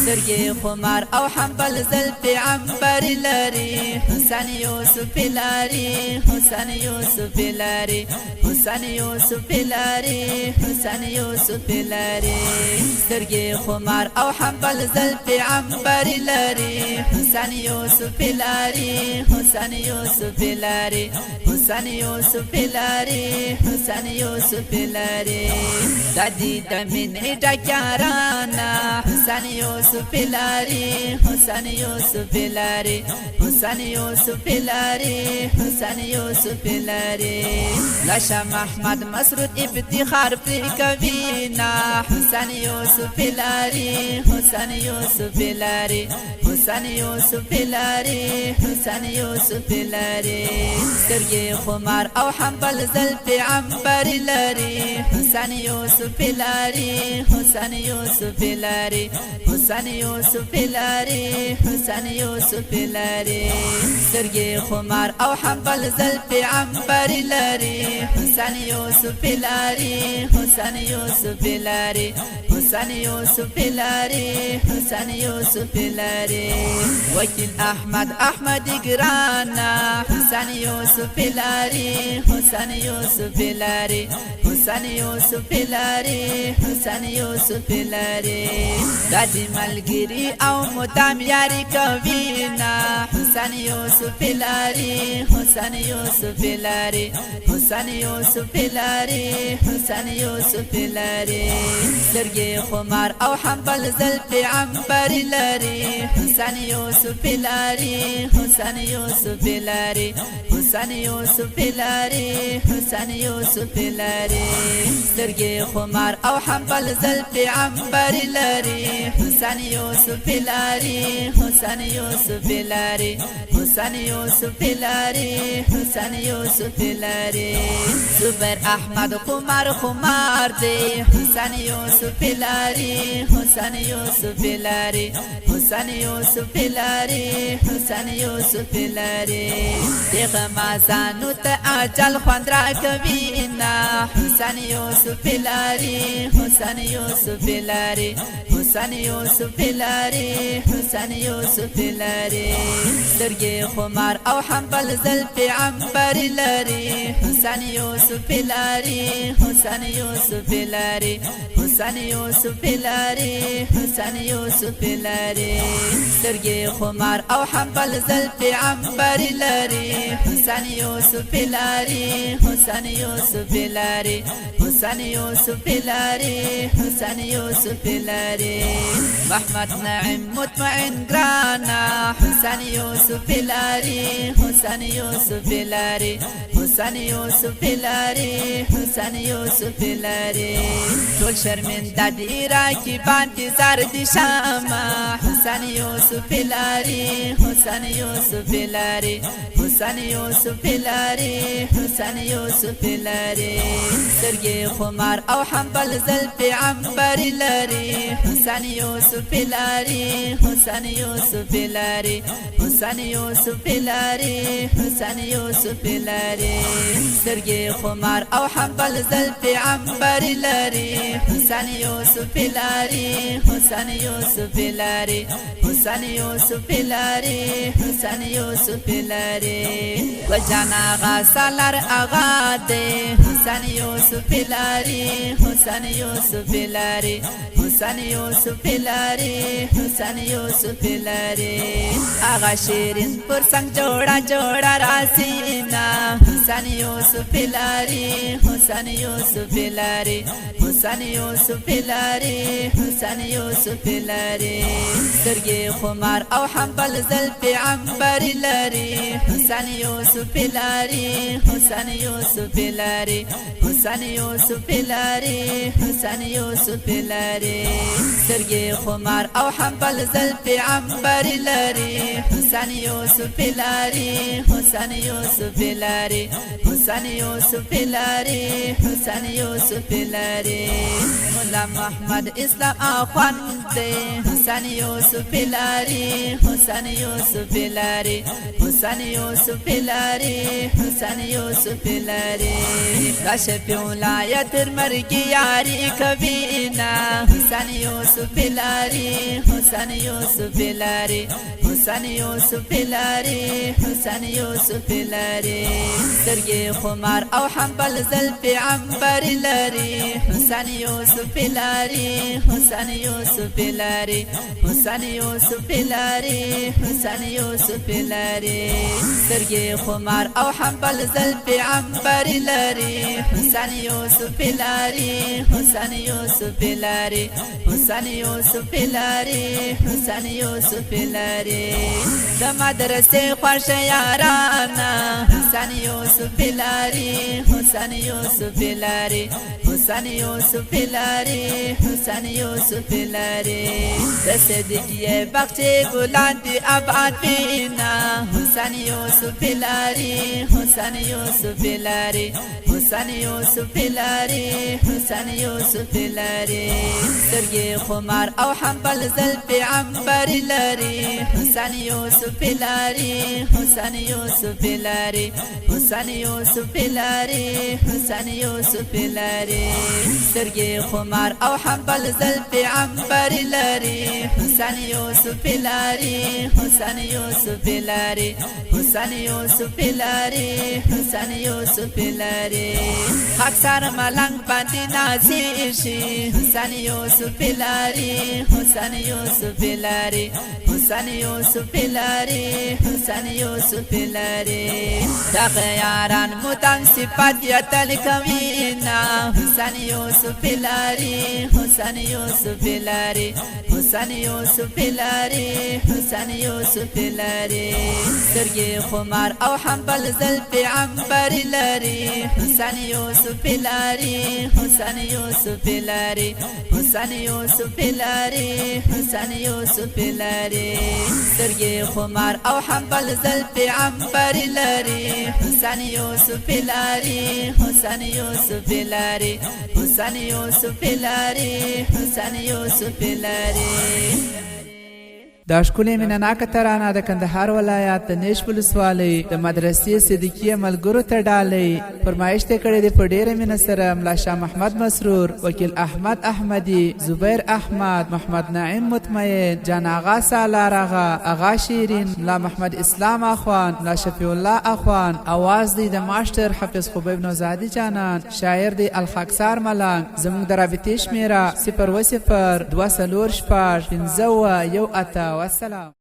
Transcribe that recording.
سترګې خمار او حنبل زلفې عنبر لري حسن یوسف لري حسن یوسف لري حسن یوسف لري حسن یوسف لري سترګې خمار او حنبل زلفې عنبر لري حسن یوسف لري حسن یوسف لري حسن یوسف لري حسن یوسف لري ددی دمن ډکارانا حسن یوسف لري حسن یوسف لري حسن یوسف لري حسن یوسف لري لشا محمد مسرود افتخار پر کوینا حسن یوسف لري حسن یوسف لري حسن یوسف لري حسن یوسف لري سترګې خمار او حنبل زلفې عنبر لري حسن یوسف لري حسن یوسف لري حسن یوسف لري حسن یوسف لري سترګې خمار او حنبل زلفې عنبر لري حسن یوسف لري حسن یوسف لري حسن یوسف لري حسن یوسف لري وکیل احمد ګرانا حسن یوسف لري حسن یوسف لري حسن یوسف لري حسن یوسف لري دادی ملګری او مدام یاري کوینا حسن یوسف لري حسن یوسف لري حسن یوسف لري حسن یوسف لري سترګې خمار او حنبل زلفې عنبر لري حسن یوسف لري حسن یوسف لري حسن یوسف لري حسن یوسف لري سترګې خمار او حنبل زلفې عنبر لري حسن یوسف لري حسن یوسف لري حسن یوسف لري حسن یوسف لري زبیر احمد خمار دی حسن یوسف لري حسن یوسف لري حسن یوسف لري حسن یوسف لري دغه مازانو ته اجل خوند را کوینا حسن یوسف لري حسن یوسف لري حسن یوسف لري حسن یوسف لري سترګې خمار او حنبل زلفې عنبر لري حسن یوسف لري حسن یوسف لري حسن یوسف لري حسن یوسف لري سترګې خمار او حنبل زلفې عنبر لري حسن یوسف لري حسن یوسف لري حسن یوسف لري حسن یوسف لري محمد نعیم مطمئن ګرانا حسن یوسف لري حسن یوسف لري حسن یوسف لري حسن یوسف لري ټول شرمنده دي راکبان انتظار دي شامه حسن یوسف لري حسن یوسف لري حسن یوسف لري حسن یوسف لري سترګې خمار او حنبل زلفې عنبر لري حسن یوسف لري حسن یوسف لري حسن یوسف لري حسن یوسف لري سترګې خمار او حنبل زلفې عنبر لري حسن یوسف لري حسن یوسف لري حسن یوسف لري حسن یوسف لري وجانا غسلر اغا دے حسن یوسف لري حسن یوسف لري حسن یوسف لري حسن یوسف لري اغا شیرین پر څنګ جوړا راسینا حسن یوسف لري حسن یوسف لري حسن یوسف لري حسن یوسف لري سترګې خمار او حنبل زلفې عنبر لري حسن یوسف لري حسن یوسف لري حسن یوسف لري حسن یوسف لري سترګې خمار او حنبل زلفې عنبر لري حسن یوسف لري حسن یوسف لري حسن یوسف لري حسن یوسف لري مولا محمد اسلام اخوان دے حسن یوسف لري حسن یوسف لري حسن یوسف لري حسن یوسف لري راشد ولایت مرګ یاري کوینا حسن یوسف لري حسن یوسف لاری حسن یوسف لاری حسن یوسف لاری سترګې خمار او حنبل زلفې عنبر لري حسن یوسف لاری حسن یوسف لاری حسن یوسف لاری حسن یوسف لاری سترګې خمار او حنبل زلفې عنبر لري حسن یوسف لاری حسن یوسف لاری حسن یوسف لاری حسن یوسف لاری د مدرسې خوښ یارانا حسن یوسف لاری حسن یوسف لاری حسن یوسف لاری حسن یوسف لاری د صدیقیه بخشې ګلان دی ابعاد بینا حسن یوسف لاری حسن یوسف لاری حسن یوسف لاری حسن یوسف لاری سترګې خمار او حنبل زلفې عنبر لري حسن یوسف لاری حسن یوسف لاری حسن یوسف لاری حسن یوسف لاری سترګې خمار او حنبل زلفې عنبر لري حسن یوسف لاری حسن یوسف لاری حسن یوسف لاری حسن یوسف لاری خاکسار ملنګ باندې نازې شي حسن یوسف لاری حسن یوسف لاری حسن یوسف لاری حسن یوسف لاری دغه یاران مدام صفات یتل کوینا حسن یوسف لاری حسن یوسف لاری حسن یوسف لاری حسن یوسف لاری سترګې خمار او حنبل زلفې عنبر لري حسن یوسف لاری حسن یوسف لاری حسن یوسف لاری حسن یوسف لاری سترګې خمار او حنبل زلفې عنبر لري حسن یوسف لاری حسن یوسف لاری حسن یوسف لاری حسن یوسف لاری دا ښکلې مینهناکه ترانه د کندهار ولایت د نیش ولسوالۍ د مدرسې صدیقیه ملګرو ته ډالۍ فرمایش یې کړی دی په ډېره مینه سره ملا شاه محمد مسرور وکیل احمد احمدي زبیر احمد محمد نعیم مطمئن جان آغا سالار آغا آغا شیرین ملا محمد اسلام اخوان ملا شفیع الله اخوان اواز دی د ماشټر حافظ خبیب نوزادي جانان شاعر دی الخاکسار ملنګ زموږ د رابطې شمیره 0 0 2 4 5 5 1 والسلام